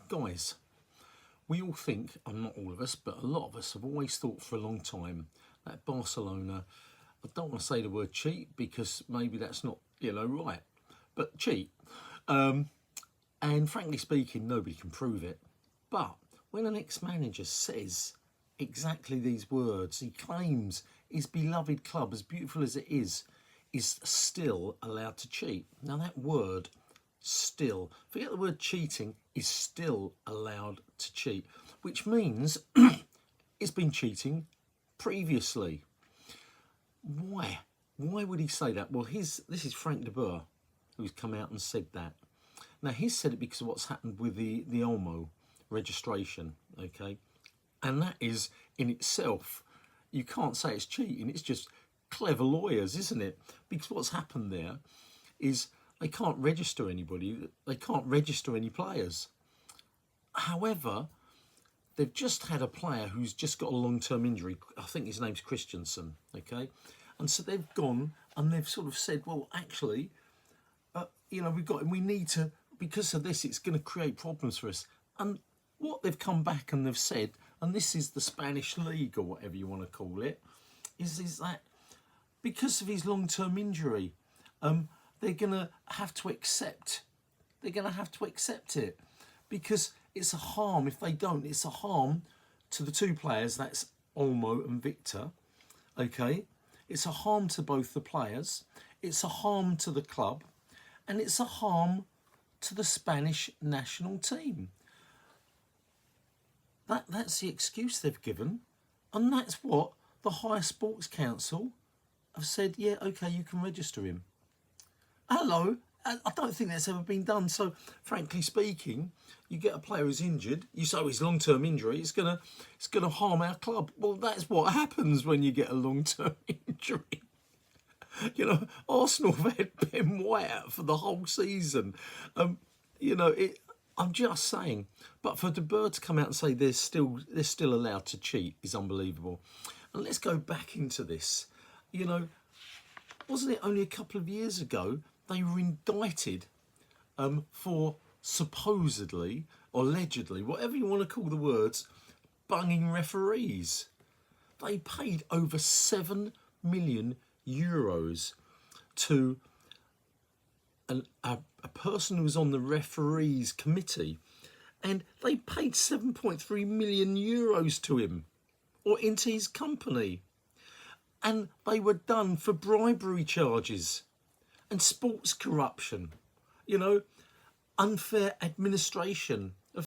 Guys, we all think, and not all of us, but a lot of us have always thought for a long time that Barcelona, I don't want to say the word cheat because maybe that's not, right, but cheat. And frankly speaking, nobody can prove it. But when an ex-manager says exactly these words, he claims his beloved club, as beautiful as it is still allowed to cheat. Now that word, still, forget the word cheating, is still allowed to cheat, which means it's been cheating previously. Why? Why would he say that? Well, this is Frank de Boer who's come out and said that. Now, he's said it because of what's happened with the Olmo registration, okay? And that is, in itself, you can't say it's cheating, it's just clever lawyers, isn't it? Because what's happened there is they can't register anybody, they can't register any players. However, they've just had a player who's just got a long-term injury. I think his name's Christensen, okay? And so they've gone and they've sort of said, well, actually, we need to, because of this, it's going to create problems for us. And what they've come back and they've said, and this is the Spanish league or whatever you want to call it, is that because of his long-term injury, they're going to have to accept. They're going to have to accept it because it's a harm. If they don't, it's a harm to the two players. That's Olmo and Victor. Okay, it's a harm to both the players. It's a harm to the club, and it's a harm to the Spanish national team. That's the excuse they've given, and that's what the Higher Sports Council have said. Yeah, okay, you can register him. Hello, I don't think that's ever been done. So, frankly speaking, you get a player who's injured. You say his long-term injury, it's gonna harm our club. Well, that's what happens when you get a long-term injury. Arsenal have had Ben White out for the whole season. I'm just saying. But for De Boer to come out and say they're still allowed to cheat is unbelievable. And let's go back into this. Wasn't it only a couple of years ago they were indicted for supposedly, or allegedly, whatever you want to call the words, bunging referees? They paid over €7 million to a person who was on the referees committee, and they paid €7.3 million to him or into his company, and they were done for bribery charges and sports corruption, unfair administration.